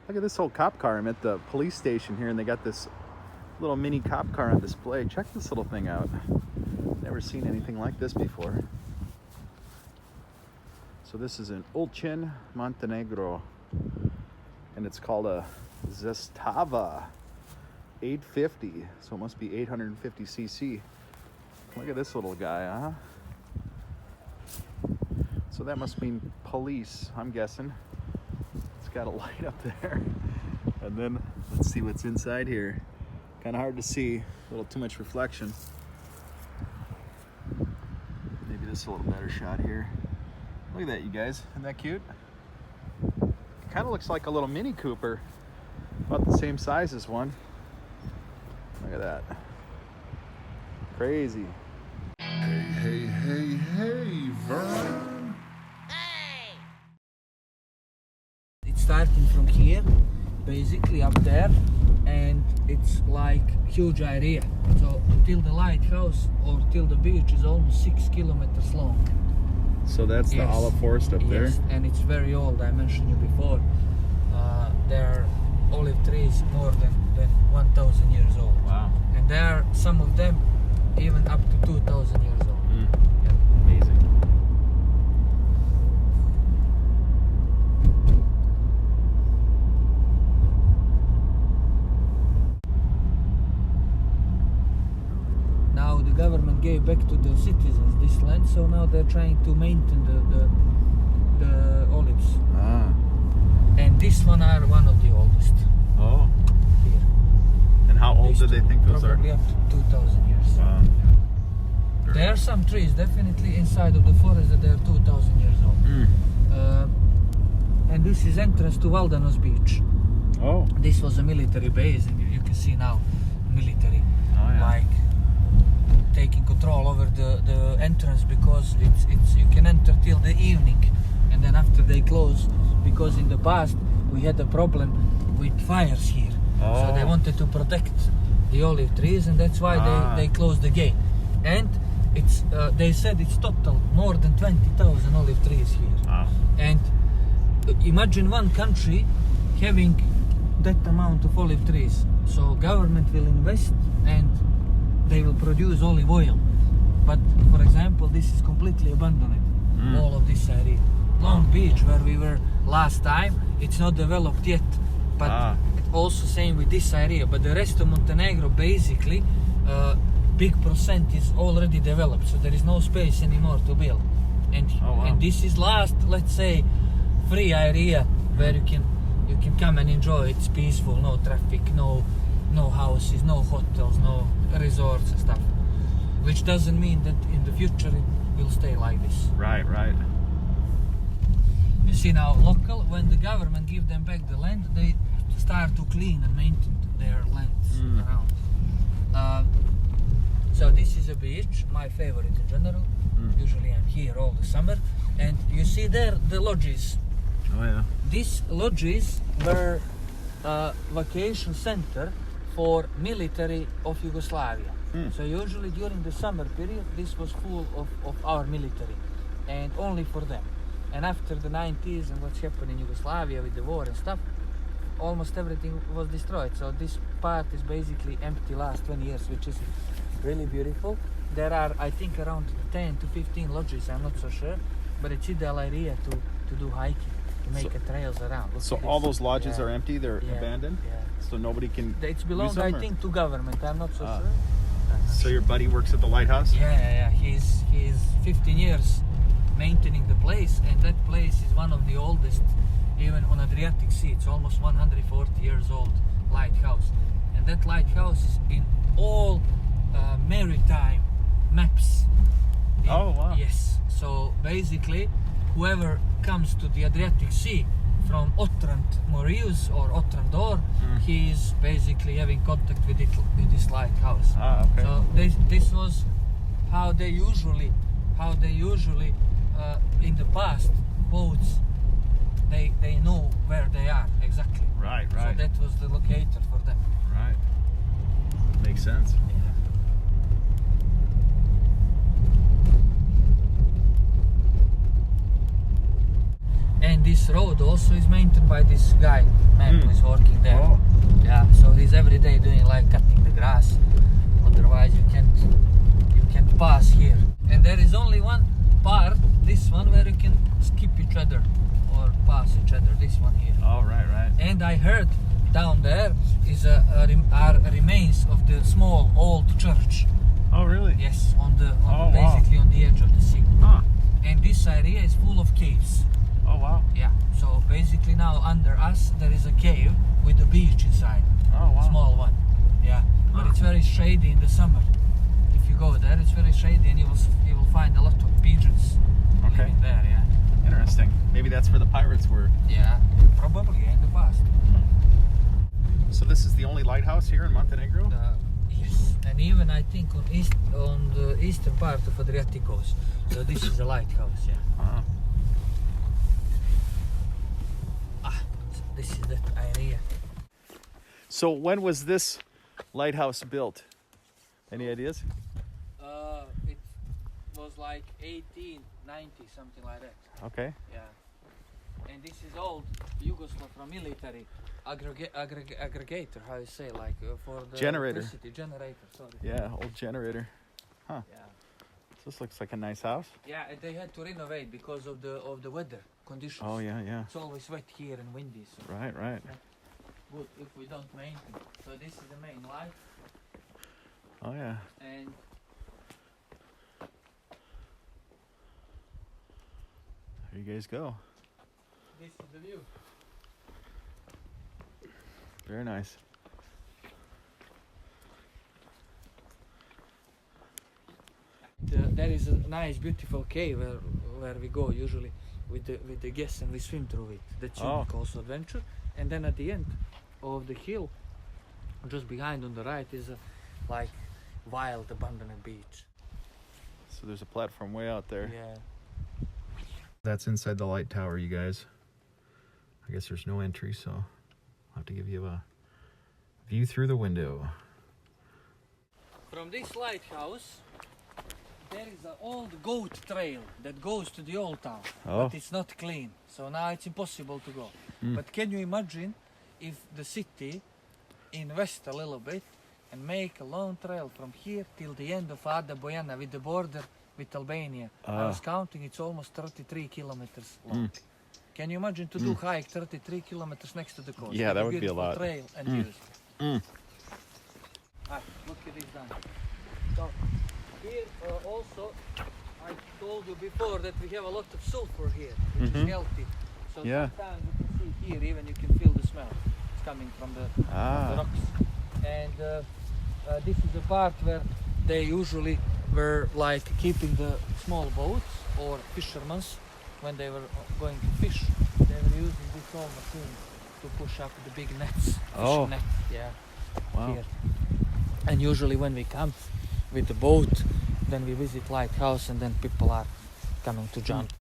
Look at this old cop car. I'm at the police station here, and they got this little mini cop car on display. Check this little thing out. Never seen anything like this before. So this is in Ulcinj, Montenegro, and it's called a Zastava 850. So it must be 850 cc. Look at this little guy, huh? So that must mean police, I'm guessing. It's got a light up there. And then let's see what's inside here. Kind of hard to see, a little too much reflection. Maybe this is a little better shot here. Look at that, you guys. Isn't that cute? Kind of looks like a little Mini Cooper. About the same size as one. Look at that. Crazy. Hey, Vern. Hey! It's starting from here, basically up there, and it's like huge area. So till the lighthouse or till the beach is almost 6 kilometers long. So that's the olive forest up there? Yes, and it's very old. I mentioned you before. There are olive trees more than 1,000 years old. Wow. And there are some of them even up to 2,000 years old. Yeah. Amazing. Now the government gave back to the citizens this land, so now they're trying to maintain the olives. Ah. And this one are one of the oldest Oh. here. And how old do they think those are? Probably up to 2,000 years. Wow. There are some trees definitely inside of the forest that are 2,000 years old. And this is entrance to Valdanos Beach. Oh. This was a military base, and you can see now military like taking control over the entrance, because it's you can enter till the evening, and then after they close, because in the past we had a problem with fires here. So they wanted to protect the olive trees, and that's why they closed the gate. And it's they said it's total more than 20,000 olive trees here. Wow. And imagine one country having that amount of olive trees. So government will invest and they will produce olive oil. But for example, this is completely abandoned. All of this area. Long Beach, where we were last time, it's not developed yet. But also same with this area. But the rest of Montenegro, basically, big percent is already developed. So there is no space anymore to build. And and this is last, let's say, free area where you can come and enjoy. It's peaceful, no traffic, no houses, no hotels, no resorts and stuff. Which doesn't mean that in the future it will stay like this. Right. You see now, local, when the government give them back the land, they start to clean and maintain their lands around. So this is a beach, my favorite in general. Usually I'm here all the summer. And you see there the lodges. Oh yeah. These lodges were a vacation center for military of Yugoslavia. So usually during the summer period, this was full of our military, and only for them. And after the 90s and what's happened in Yugoslavia with the war and stuff, almost everything was destroyed. So this part is basically empty last 20 years, which is really beautiful. There are, I think, around 10 to 15 lodges, I'm not so sure, but it's ideal area to do hiking, to make trails around. So all those lodges are empty, they're abandoned? Yeah. So nobody can It belongs, I think, to government, I'm not so sure. So your buddy works at the lighthouse? Yeah. He's 15 years maintaining the place, and that place is one of the oldest, even on Adriatic Sea. It's almost 140 years old lighthouse. And that lighthouse is in all maritime maps. Oh, wow. Yes. So basically, whoever comes to the Adriatic Sea from Otrant Morius or Otrandor, he is basically having contact with this lighthouse. Okay. So this was how they usually in the past, boats, they know where they are exactly. Right. So that was the locator for them. Right. Makes sense. And this this road also is maintained by this guy, man who is working there. Oh. Yeah, so he's every day doing like cutting the grass. Otherwise you can't pass here. And there is only one part, this one, where you can skip each other or pass each other. This one here. Oh, right. And I heard down there is are remains of the small old church. Oh, really? Yes, wow. basically on the edge of the sea. Huh. And this area is full of caves. Oh, wow. Yeah. So basically now under us there is a cave with a beach inside. Oh, wow. Small one. Yeah. But it's very shady in the summer. If you go there, it's very shady, and you will find a lot of pigeons living there. Yeah. Interesting. Maybe that's where the pirates were. Yeah. Probably in the past. So this is the only lighthouse here in Montenegro? Yes, and even I think on the eastern part of Adriatic coast. So this is a lighthouse, yeah. This is that area. So when was this lighthouse built? Any ideas? It was like 1890, something like that. Okay. Yeah. And this is old Yugoslav military aggregator, how you say, like for the Generator. electricity generator. Sorry. Yeah, old generator. Huh. Yeah. This looks like a nice house. Yeah, and they had to renovate because of the weather conditions. Oh, yeah. It's always wet here and windy. So Right. good if we don't maintain. So this is the main light, Oh, yeah. and There you guys go. this is the view. Very nice. There is a nice, beautiful cave where we go usually with the guests, and we swim through it. That's unique also adventure. And then at the end of the hill, just behind on the right, is a like wild, abandoned beach. So there's a platform way out there. Yeah. That's inside the light tower, you guys. I guess there's no entry, so I'll have to give you a view through the window. From this lighthouse, there is an old goat trail that goes to the old town, but it's not clean, so now it's impossible to go. But can you imagine if the city invest a little bit and make a long trail from here till the end of Ada Bojana with the border with Albania? I was counting, it's almost 33 kilometers long. Can you imagine to do hike 33 kilometers next to the coast? Yeah, that would be a lot. Trail and views. Look at this down. So here also, I told you before that we have a lot of sulfur here, which is healthy. So sometimes you can see here, even you can feel the smell. It's coming from the rocks. And this is the part where they usually were like keeping the small boats or fishermen when they were going to fish. They were using this whole machine to push up the big nets. Fish net, yeah. Wow. Here. And usually when we come with the boat, then we visit lighthouse, and then people are coming to jump.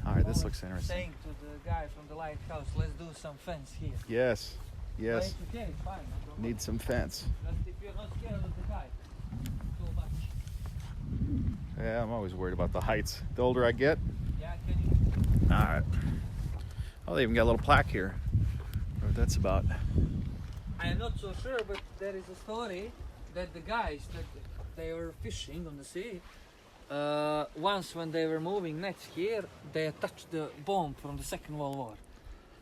All right, this looks interesting. Saying to the guy from the lighthouse, let's do some fence here. Yes. But it's okay, it's fine. I don't Need some fence. But if you're not scared of the guy too much. Yeah, I'm always worried about the heights. The older I get. Yeah, can you? All right. Oh, they even got a little plaque here. What that's about. I am not so sure, but there is a story that the guys that they were fishing on the sea, once when they were moving nets here, they touched the bomb from the Second World War.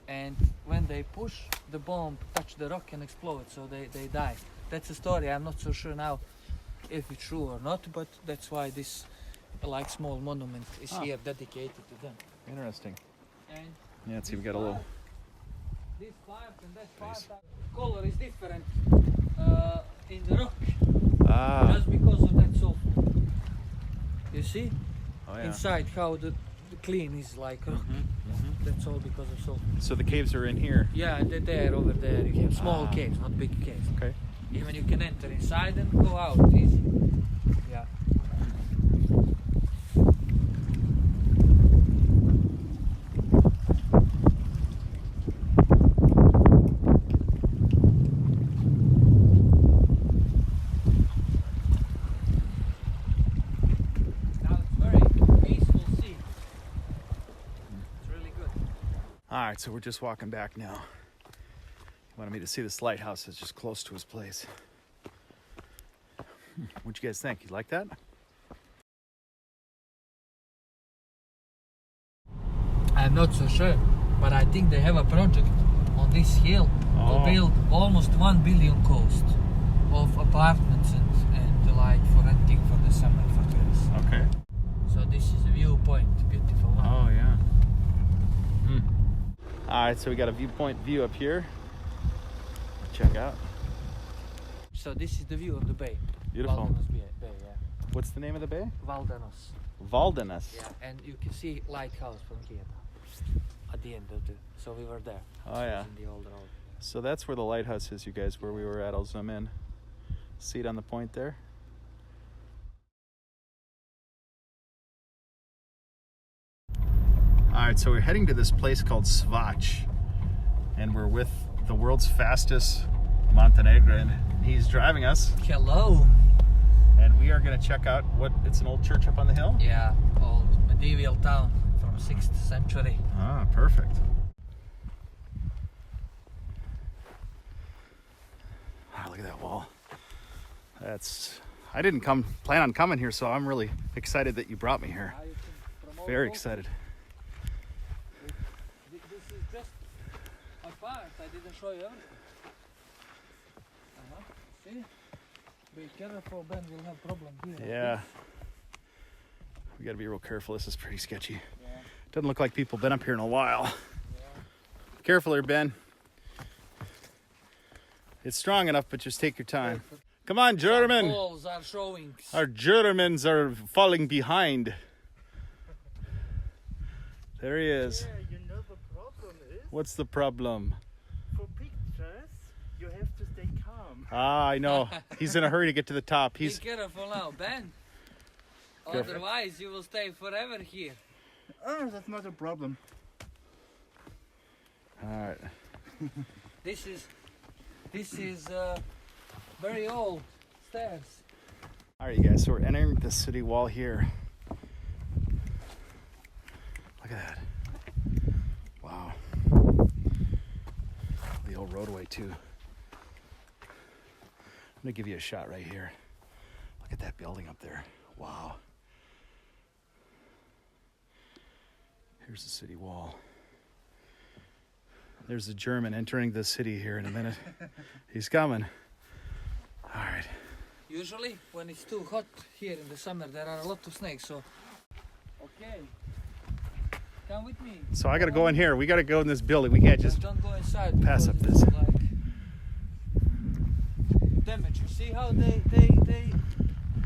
And when they push, the bomb touched the rock and explode, so they died. That's a story. I'm not so sure now if it's true or not, but that's why this like small monument is here dedicated to them. Interesting. And Yeah, see, we got a little. this part and that part, color is different in the rock, just because of that sulfur. You see? Oh, yeah. Inside how the clean is like rock. That's all because of sulfur. So the caves are in here. Yeah, and there, over there, you have small caves, not big caves. Okay. Even you can enter inside and go out easy. Yeah. Now it's very peaceful sea. It's really good. right, so we're just walking back now. He wanted me to see this lighthouse that's just close to his place. What'd you guys think? You like that? I'm not so sure, but I think they have a project on this hill to build almost 1 billion cost of apartments and like for renting for the summer for tourists. Okay. So this is a viewpoint, beautiful one. Oh yeah. All right, so we got a viewpoint view up here. Check out. So this is the view of the bay. Beautiful. Valdanos Bay, yeah. What's the name of the bay? Valdanos. Valdanos. Yeah, and you can see lighthouse from here at the end of the. So we were there. Oh yeah. In the old road. So that's where the lighthouse is, you guys, where we were at. I'll zoom in. See it on the point there? All right, so we're heading to this place called Svac, and we're with the world's fastest Montenegrin. He's driving us, Hello. and we are going to check out it's an old church up on the hill? Yeah, old medieval town from 6th century. Ah, perfect. Ah, look at that wall. I didn't plan on coming here, so I'm really excited that you brought me here. Very excited. This is just a part. I didn't show you everything. See? Be careful, Ben. We'll have problem here. Yeah. We got to be real careful. This is pretty sketchy. Yeah. Doesn't look like people been up here in a while. Yeah. Careful here, Ben. It's strong enough, but just take your time. Come on, German. Walls are showing. Our Germans are falling behind. There he is. Yeah, you know the problem is, What's the problem? for pictures, you have to stay calm. Ah, I know. He's in a hurry to get to the top. Be careful now, Ben. Careful. Otherwise, you will stay forever here. Oh, that's not a problem. All right. This is very old stairs. All right, you guys. So we're entering the city wall here. Look at that. Wow. The old roadway too. I'm gonna give you a shot right here. Look at that building up there. Wow. Here's the city wall. There's a German entering the city here in a minute. He's coming. All right. Usually, when it's too hot here in the summer, there are a lot of snakes. So, okay, come with me. So I gotta go in here. We gotta go in this building. We can't just don't go inside. pass because up it's this. Like damage. You see how they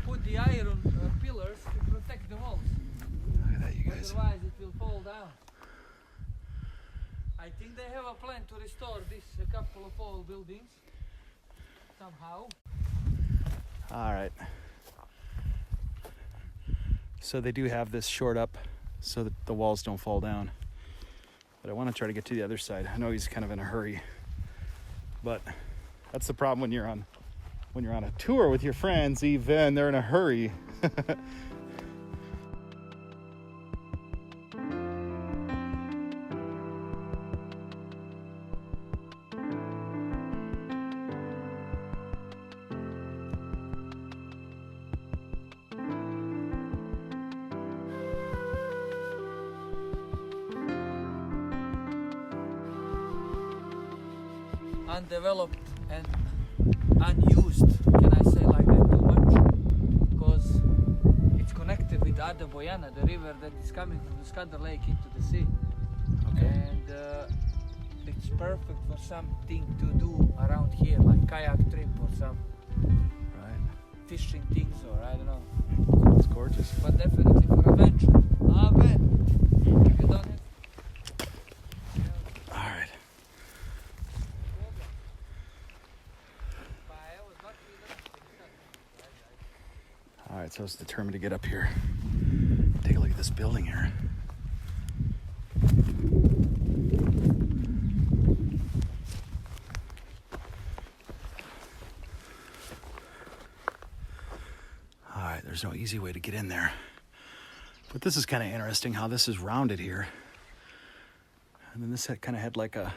put the iron pillars to protect the walls. Look at that, you guys. Otherwise, it will fall down. I think they have a plan to restore this a couple of old buildings somehow. All right. So they do have this shored up so that the walls don't fall down. But I want to try to get to the other side. I know he's kind of in a hurry, but that's the problem when you're on a tour with your friends. Even they're in a hurry. Undeveloped and unused, can I say like that too much? Because it's connected with Ada Bojana, the river that is coming from the Skadar Lake into the sea. Okay. And it's perfect for something to do around here, like kayak trip or some Right. fishing things, or I don't know. It's gorgeous. But definitely for adventure. Ah, Ben, have you done it? All right. All right, so I was determined to get up here. Take a look at this building here. All right, there's no easy way to get in there. But this is kind of interesting how this is rounded here. And then this kind of had like a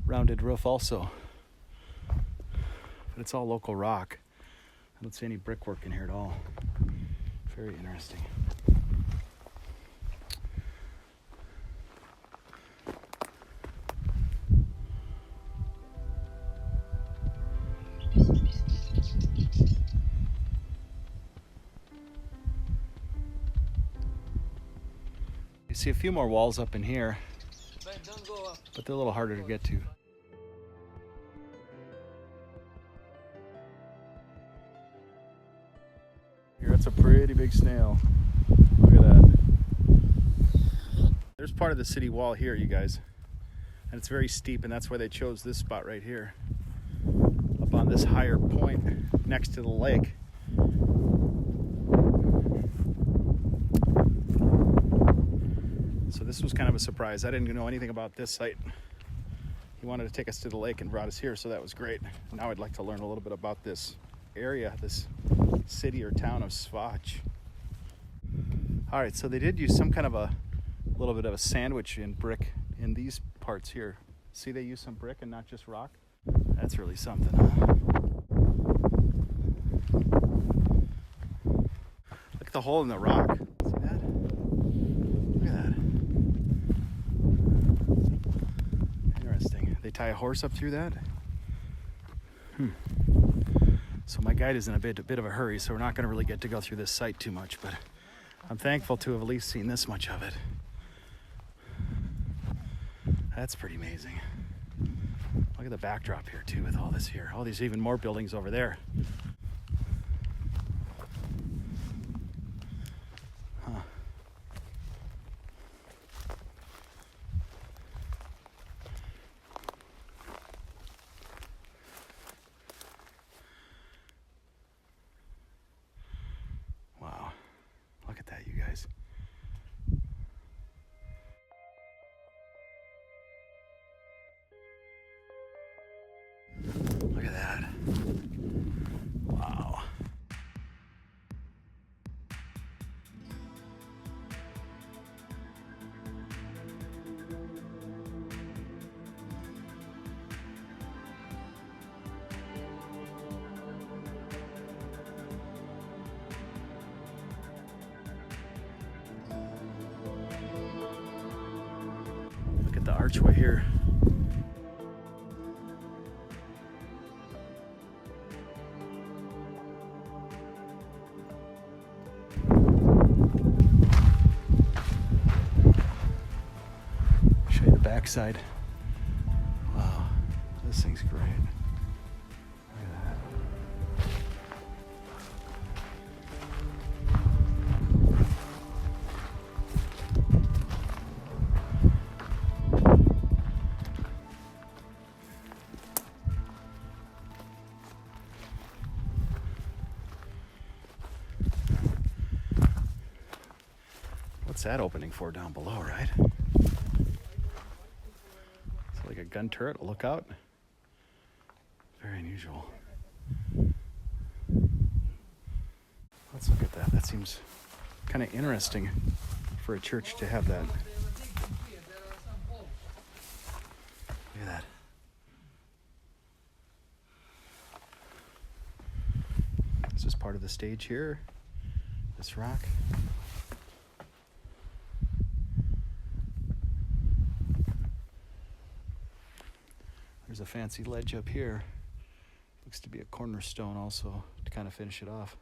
rounded roof also. But it's all local rock. I don't see any brickwork in here at all. Very interesting. You see a few more walls up in here, Ben, don't go up. but they're a little harder to get to. Here, that's a pretty big snail. Look at that. There's part of the city wall here, you guys. And it's very steep, and that's why they chose this spot right here. Up on this higher point next to the lake. So this was kind of a surprise. I didn't know anything about this site. He wanted to take us to the lake and brought us here, so that was great. Now I'd like to learn a little bit about this area, this city or town of Svach. All right, so they did use some kind of a little bit of a sandwich in brick in these parts here. See, they use some brick and not just rock. That's really something, huh? Look at the hole in the rock. See that? Look at that. Interesting. They tie a horse up through that? So my guide is in a bit of a hurry, so we're not going to really get to go through this site too much, but I'm thankful to have at least seen this much of it. That's pretty amazing. Look at the backdrop here too with all this here. Oh, there's even more buildings over there. Huh. Wow. Look at that, you guys. Look at that. Wow. Look at the archway here. Show you the backside. Wow, this thing's great. Look at that. What's that opening for down below, right? It's like a gun turret, a lookout. Very unusual. Let's look at that. That seems kind of interesting for a church to have that. Look at that. This is part of the stage here. This rock. There's a fancy ledge up here. Looks to be a cornerstone also to kind of finish it off.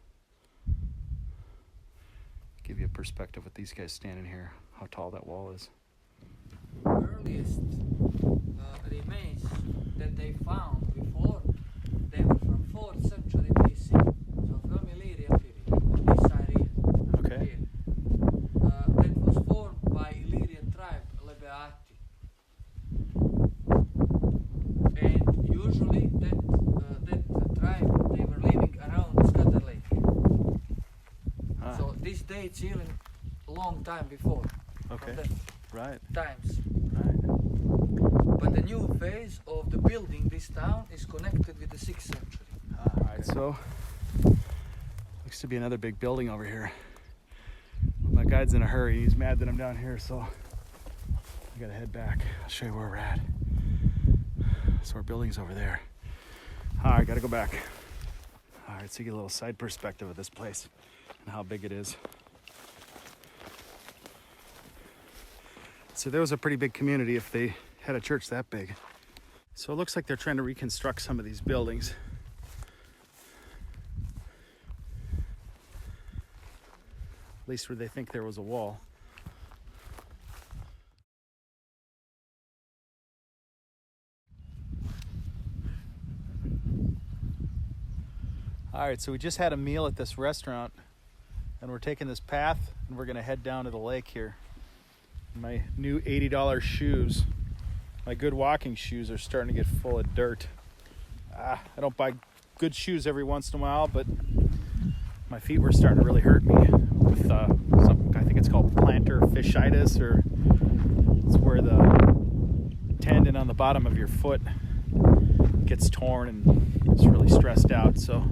Give you a perspective with these guys standing here, how tall that wall is. Earliest remains that they found before, they were from 4th century BC, so from Illyrian period, this area. Okay. Here. That was formed by Illyrian tribe, Lebeati. And usually that tribe, they were living around Scatter Lake. Ah, So this dates even a long time before. okay. From that Right. times. Right. But the new phase of the building this town is connected with the 6th century. All right. So looks to be another big building over here. My guide's in a hurry. He's mad that I'm down here, so I gotta head back. I'll show you where we're at. So our building's over there. All right, gotta go back. All right, so you get a little side perspective of this place and how big it is. So there was a pretty big community if they had a church that big. So it looks like they're trying to reconstruct some of these buildings. At least where they think there was a wall. All right, so we just had a meal at this restaurant and we're taking this path and we're gonna head down to the lake here. My new $80 shoes, my good walking shoes, are starting to get full of dirt. I don't buy good shoes every once in a while, but my feet were starting to really hurt me with something, I think it's called plantar fasciitis, or it's where the tendon on the bottom of your foot gets torn and it's really stressed out. So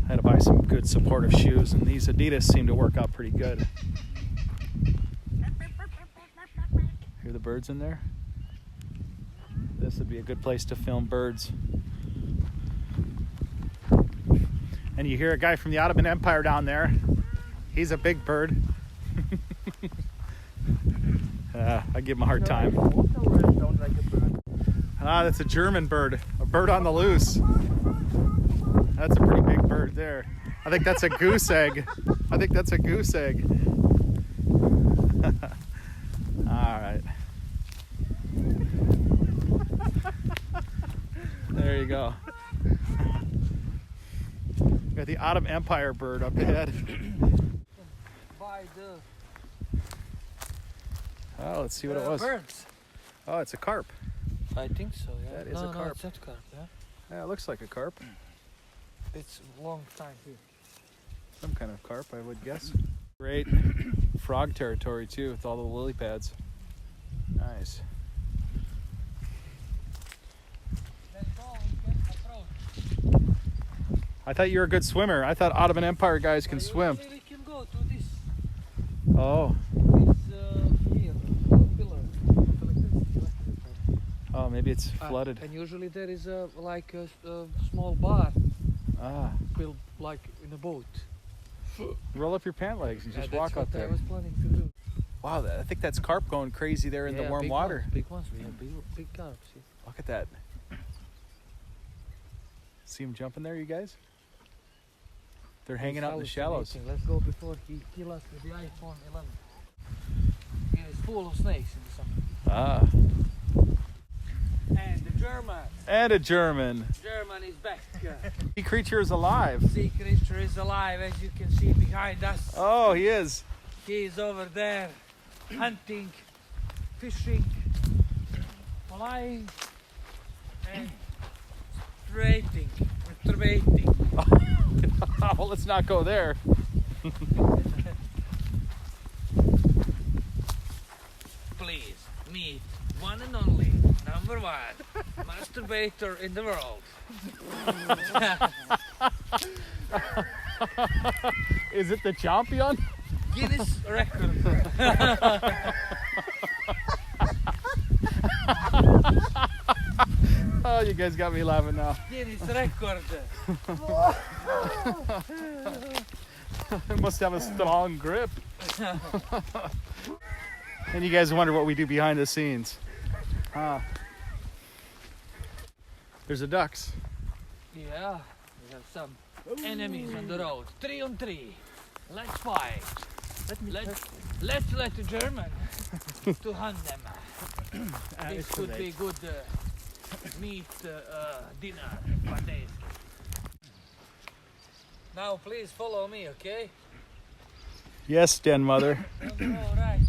I had to buy some good supportive shoes, and these Adidas seem to work out pretty good. Hear the birds in there? This would be a good place to film birds. And you hear a guy from the Ottoman Empire down there. He's a big bird. I give him a hard time. That's a German bird. A bird on the loose. That's a pretty big bird there. I think that's a goose egg. I think that's a goose egg. All right. There you go. Got the Ottoman Empire bird up ahead. Oh, let's see what it was. Birds. Oh, it's a carp. I think so, yeah. That is a carp. No, it's not carp, yeah. Yeah, it looks like a carp. It's a long time here. Some kind of carp, I would guess. Great frog territory too, with all the lily pads. Nice. That's all we can approach. I thought you were a good swimmer. I thought Ottoman Empire guys can swim. Usually we can go to this, Oh. here, pillar. Oh, maybe it's flooded. And usually there is a small bar Ah. built like in a boat. Roll up your pant legs and just That's walk what up there. I was planning to do. Wow, I think that's carp going crazy there in the warm water. Big ones. We have big carps. Yeah. Look at that. See them jumping there, you guys? They're hanging out in the shallows. Let's go before he kills us with the iPhone 11. It is full of snakes in the summer. Ah. And the German. And a German. German is back. Sea creature is alive. Sea creature is alive, as you can see behind us. Oh, he is. He is over there hunting, fishing, flying, and masturbating. Well, let's not go there. Please meet one and only #1 masturbator in the world. Is it the champion? Guinness record. Oh, you guys got me laughing now. Guinness record. It must have a strong grip. And you guys wonder what we do behind the scenes. There's the ducks. Yeah, we have some enemies on the road. 3 on 3. Let's fight. Let's let the German to hunt them. This could be good meat dinner for days. Now please follow me, okay? Yes, Den Mother. All right.